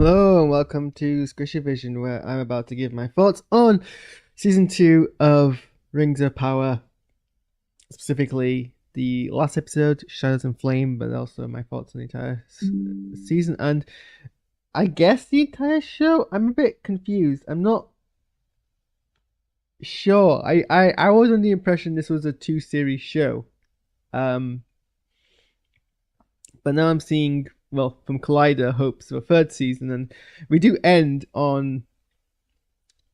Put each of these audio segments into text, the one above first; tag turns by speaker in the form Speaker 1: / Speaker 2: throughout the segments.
Speaker 1: Hello and welcome to Squishy Vision, where I'm about to give my thoughts on season 2 of Rings of Power, specifically the last episode, Shadows and Flame, but also my thoughts on the entire season and I guess the entire show. I'm a bit confused. I'm not sure. I was under the impression this was a 2 series show. Um, but now I'm seeing, well, from Collider, hopes of a 3rd season, and we do end on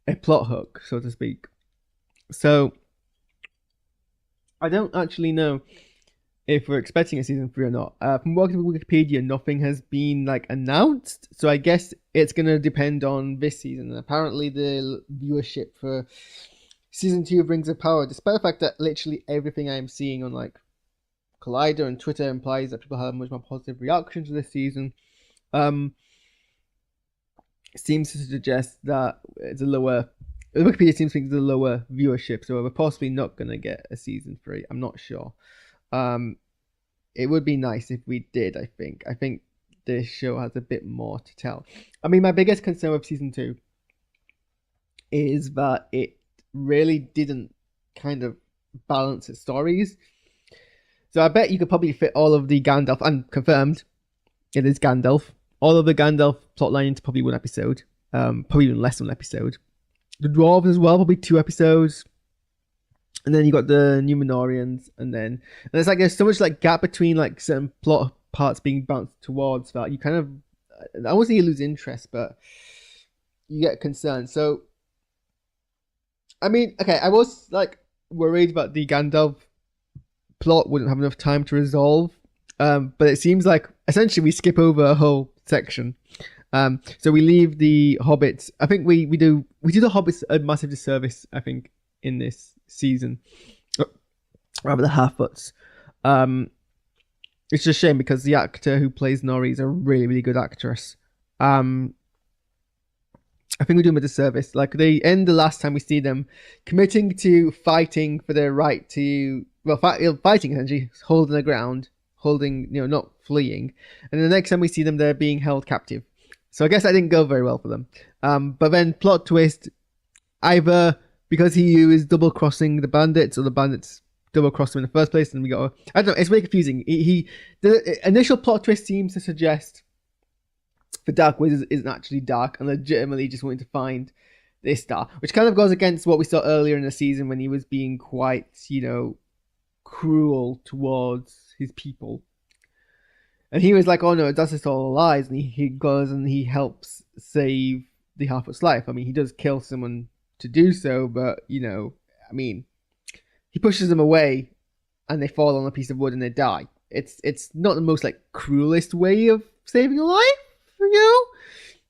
Speaker 1: a plot hook, so to speak. So I don't actually know if we're expecting a season 3 or not. From working with Wikipedia, nothing has been announced, so I guess it's gonna depend on this season. And apparently, the viewership for season 2 of Rings of Power, despite the fact that literally everything I'm seeing on Collider and Twitter implies that people have much more positive reactions to this season, seems to suggest that it's a lower. Wikipedia seems to think it's a lower viewership, so we're possibly not going to get a season 3. I'm not sure. It would be nice if we did. I think this show has a bit more to tell. I mean, my biggest concern with season 2 is that it really didn't kind of balance its stories. So I bet you could probably fit all of the Gandalf, and confirmed, it is Gandalf, all of the Gandalf plotline into probably 1 episode, probably even less than 1 episode. The dwarves as well, probably 2 episodes, and then you got the Numenorians, and it's there's so much gap between certain plot parts being bounced towards that you kind of, I won't say you lose interest, but you get concerned. So I mean, okay, I was worried about the Gandalf plot wouldn't have enough time to resolve, but it seems like essentially we skip over a whole section. So we leave the hobbits. I think we do the hobbits a massive disservice, I think, in this season, rather the Half-Foots. It's just a shame because the actor who plays Nori is a really, really good actress. I think we do them a disservice. They end the last time we see them committing to fighting for their right to, fighting essentially, holding the ground, not fleeing. And the next time we see them, they're being held captive. So I guess that didn't go very well for them. But then plot twist, either because he is double crossing the bandits, or the bandits double cross him in the first place, and we got, I don't know, it's really confusing. The initial plot twist seems to suggest the Dark Wizard isn't actually dark and legitimately just wanting to find this star, which kind of goes against what we saw earlier in the season when he was being quite, cruel towards his people. And he was like, oh no, that's just all lies. And he goes and he helps save the Half-Foot's life. I mean, he does kill someone to do so, but, I mean, he pushes them away and they fall on a piece of wood and they die. It's not the most, cruelest way of saving a life,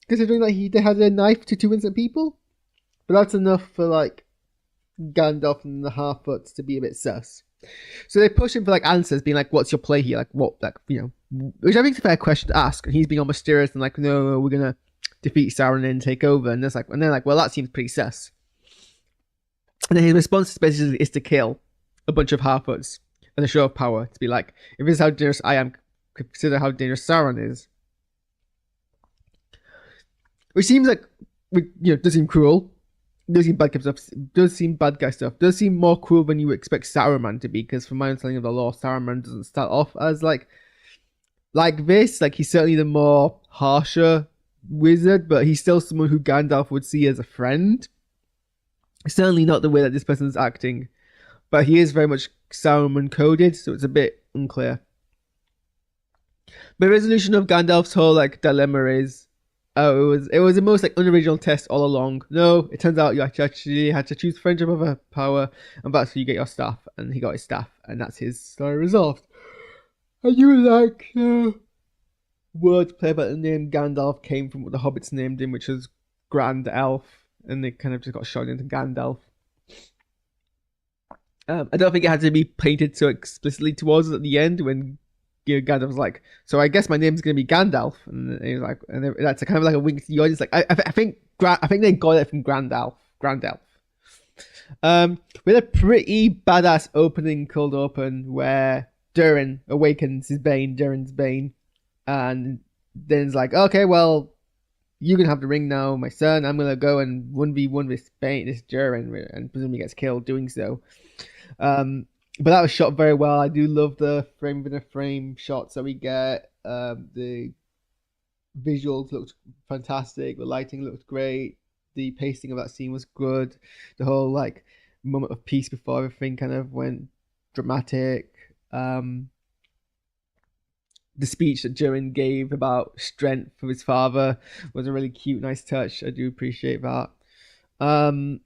Speaker 1: considering that they had a knife to 2 innocent people. But that's enough for, Gandalf and the Half-Foots to be a bit sus. So they push him for answers, being like, "What's your play here? Which I think is a fair question to ask." And he's being all mysterious and "No, we're gonna defeat Sauron and take over." And they're like, "Well, that seems pretty sus." And then his response basically is to kill a bunch of Half-Foots and a show of power, to be like, "If this is how dangerous I am, consider how dangerous Sauron is." Which seems does seem cruel. Does seem bad guy stuff. Does seem more cruel than you would expect Saruman to be, because from my understanding of the lore, Saruman doesn't start off as like this. He's certainly the more harsher wizard, but he's still someone who Gandalf would see as a friend. Certainly not the way that this person's acting, but he is very much Saruman coded, so it's a bit unclear. The resolution of Gandalf's whole dilemma is, it was the most unoriginal test all along. No, it turns out you actually had to choose friendship over power, and that's how you get your staff. And he got his staff, and that's his story resolved. And you wordplay about the name Gandalf came from what the hobbits named him, which was Grand Elf, and they kind of just got shot into Gandalf. I don't think it had to be painted so explicitly towards us at the end when Gandalf was like, "So I guess my name's gonna be Gandalf," and he was like, and that's kind of a wink to the audience. I think they got it from Grand Elf. With a pretty badass opening, cold open, where Durin awakens Durin's Bane, and then it's like, okay, well, you can have the ring now, my son. I'm gonna go and 1v1 this Durin, and presumably gets killed doing so. But that was shot very well. I do love the frame within a frame shots that we get. The visuals looked fantastic. The lighting looked great. The pacing of that scene was good. The whole like moment of peace before everything kind of went dramatic. The speech that Durin gave about strength for his father was a really cute, nice touch. I do appreciate that. And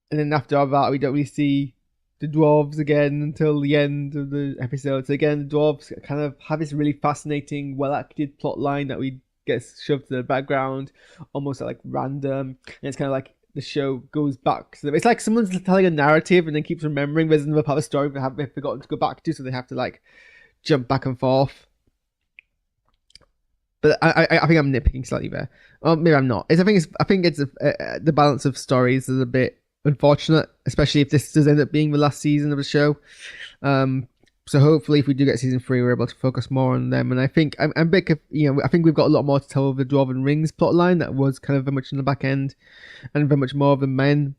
Speaker 1: then after all that, we don't really see the dwarves again until the end of the episode. So again, the dwarves kind of have this really fascinating, well-acted plot line that we get shoved to the background, almost like random. And it's kind of like the show goes back. So it's like someone's telling a narrative and then keeps remembering there's another part of the story they've forgotten to go back to, so they have to like jump back and forth. But I think I'm nitpicking slightly there. Or maybe I'm not. I think it's the balance of stories is a bit unfortunate, especially if this does end up being the last season of the show. So hopefully, if we do get season 3, we're able to focus more on them. And I think I'm a bit, I think we've got a lot more to tell of the Dwarven Rings plotline that was kind of very much in the back end, and very much more of the men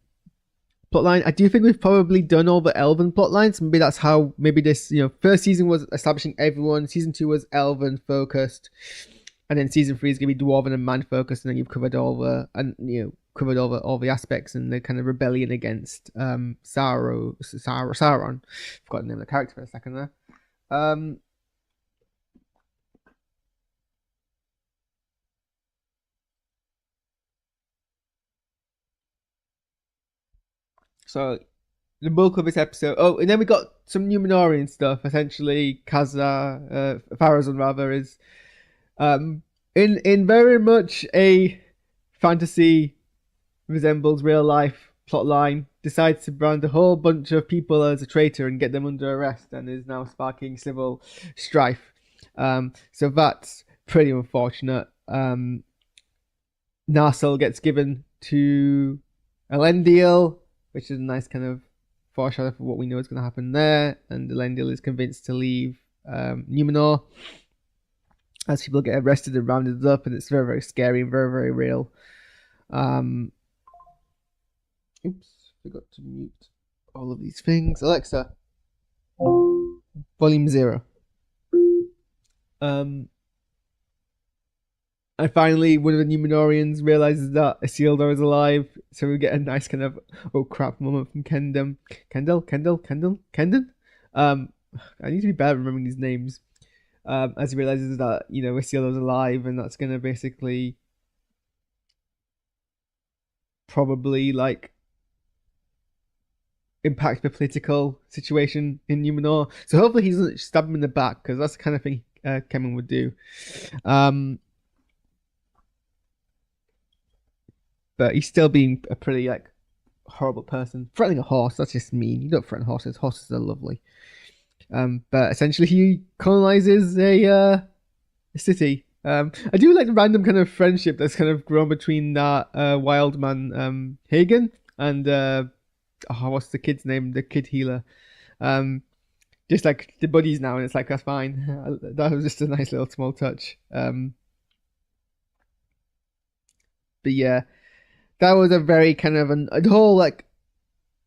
Speaker 1: plotline. I do think we've probably done all the Elven plotlines. Maybe that's how. Maybe this, first season was establishing everyone. Season 2 was Elven focused, and then season 3 is gonna be Dwarven and man focused. And then you've covered all the all the aspects and the kind of rebellion against Sauron. Forgot the name of the character for a second there. So the bulk of this episode. Oh, and then we got some Numenorian stuff. Essentially, Pharazôn rather is in very much a fantasy resembles real life plotline, decides to brand a whole bunch of people as a traitor and get them under arrest, and is now sparking civil strife. So that's pretty unfortunate. Narsil gets given to Elendil, which is a nice kind of foreshadow for what we know is going to happen there. And Elendil is convinced to leave Numenor as people get arrested and rounded up, and it's very, very scary and very, very real. Oops, forgot to mute all of these things. Alexa, volume 0. And finally, one of the Numenorians realizes that Isildur is alive, so we get a nice kind of oh crap moment from Kendon. I need to be better at remembering these names. As he realizes that Isildur's alive, and that's gonna basically probably like impact the political situation in Numenor. So hopefully he doesn't stab him in the back, because that's the kind of thing Kemen would do. But he's still being a pretty like horrible person. Threatening a horse, that's just mean. You don't threaten horses. Horses are lovely. But essentially he colonizes a city. I do like the random kind of friendship that's kind of grown between that wildman Hagen and what's the kid's name? The kid healer. Just like the buddies now, and it's like that's fine. That was just a nice little small touch. But yeah, that was a very kind of a whole like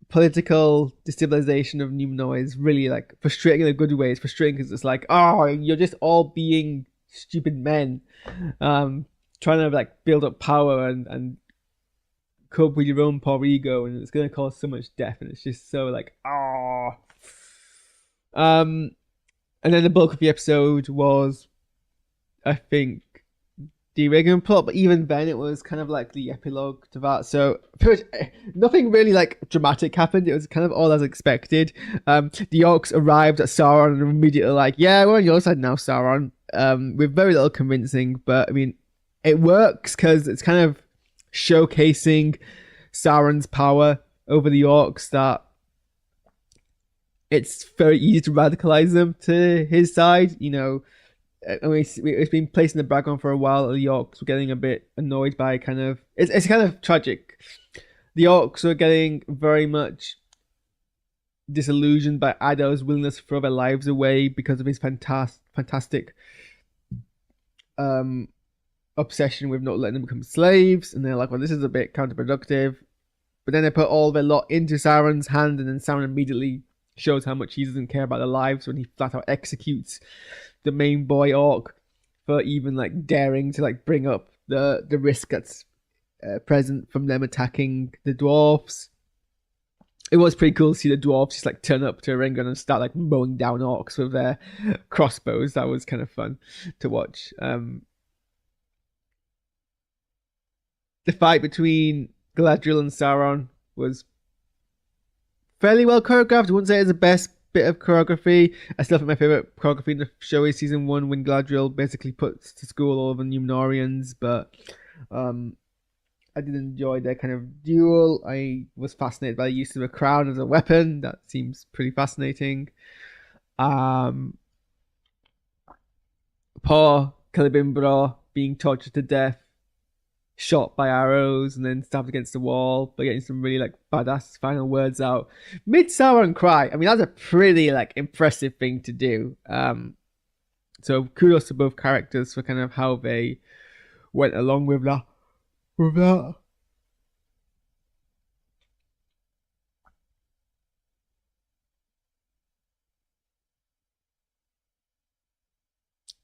Speaker 1: political destabilization of Numenor is really like frustrating in a good way. It's frustrating because it's like, oh, you're just all being stupid men, trying to like build up power and cope with your own poor ego, and it's going to cause so much death, and it's just so like, oh. And then the bulk of the episode was, I think, the Reagan plot, but even then it was kind of like the epilogue to that. So pretty much nothing really like dramatic happened. It was kind of all as expected. The orcs arrived at Sauron and immediately like, yeah, we're on your side now, Sauron. With very little convincing, but I mean, it works because it's kind of showcasing Sauron's power over the orcs, that it's very easy to radicalize them to his side. I mean, it's been placed in the background for a while. The orcs were getting a bit annoyed by kind of it's kind of tragic. The orcs were getting very much disillusioned by Addo's willingness to throw their lives away because of his fantastic obsession with not letting them become slaves, and they're like, well, this is a bit counterproductive. But then they put all their lot into Sauron's hand, and then Sauron immediately shows how much he doesn't care about their lives when he flat out executes the main boy orc for even like daring to like bring up the risk that's present from them attacking the dwarfs. It was pretty cool to see the dwarfs just like turn up to Ringon and start like mowing down orcs with their crossbows. That was kind of fun to watch. The fight between Galadriel and Sauron was fairly well choreographed. I wouldn't say it's the best bit of choreography. I still think my favorite choreography in the show is season 1 when Galadriel basically puts to school all of the Numenoreans, but I did enjoy their kind of duel. I was fascinated by the use of a crown as a weapon. That seems pretty fascinating. Poor Celebrimbor being tortured to death, shot by arrows and then stabbed against the wall, but getting some really like badass final words out mid Sauron cry. I mean, that's a pretty like impressive thing to do. So kudos to both characters for kind of how they went along with that.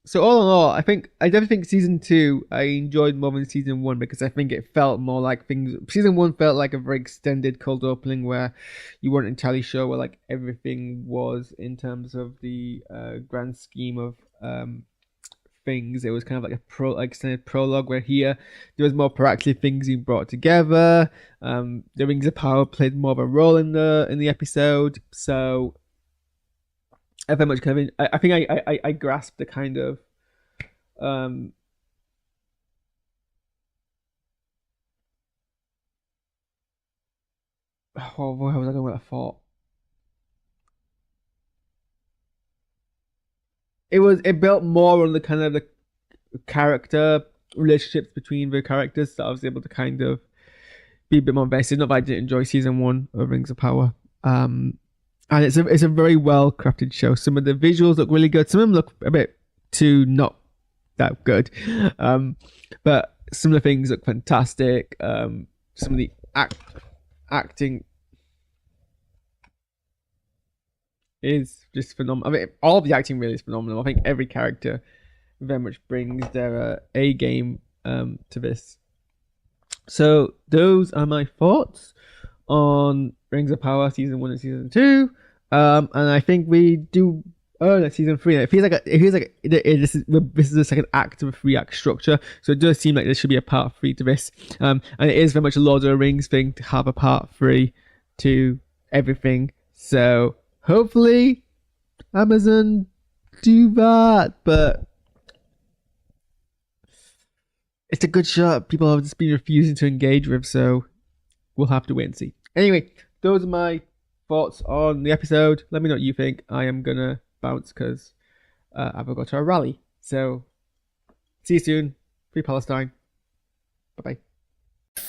Speaker 1: So all in all, I definitely think season 2 I enjoyed more than season 1 because I think it felt more like things. Season 1 felt like a very extended cold opening where you weren't entirely sure where like everything was in terms of the grand scheme of things. It was kind of like a extended prologue where here there was more proactive things being brought together. The Rings of Power played more of a role in the episode, so I very much kind of I think I grasped the kind of um how was I going with that thought? It built more on the kind of the character relationships between the characters that I was able to kind of be a bit more invested. Not that I didn't enjoy season 1 of Rings of Power. And it's a very well crafted show. Some of the visuals look really good. Some of them look a bit too not that good. But some of the things look fantastic. Some of the acting is just phenomenal. I mean, all of the acting really is phenomenal. I think every character very much brings their A game to this. So those are my thoughts on Rings of Power season 1 and season 2. And I think we do earn a season 3. It feels like this is the second act of a 3-act structure, so it does seem like there should be a part 3 to this. And it is very much a Lord of the Rings thing to have a part 3 to everything. So hopefully Amazon do that, but it's a good shot people have just been refusing to engage with, so we'll have to wait and see. Anyway, those are my thoughts on the episode. Let me know what you think. I am gonna bounce because I've got to go to a rally. So see you soon. Free Palestine. Bye bye.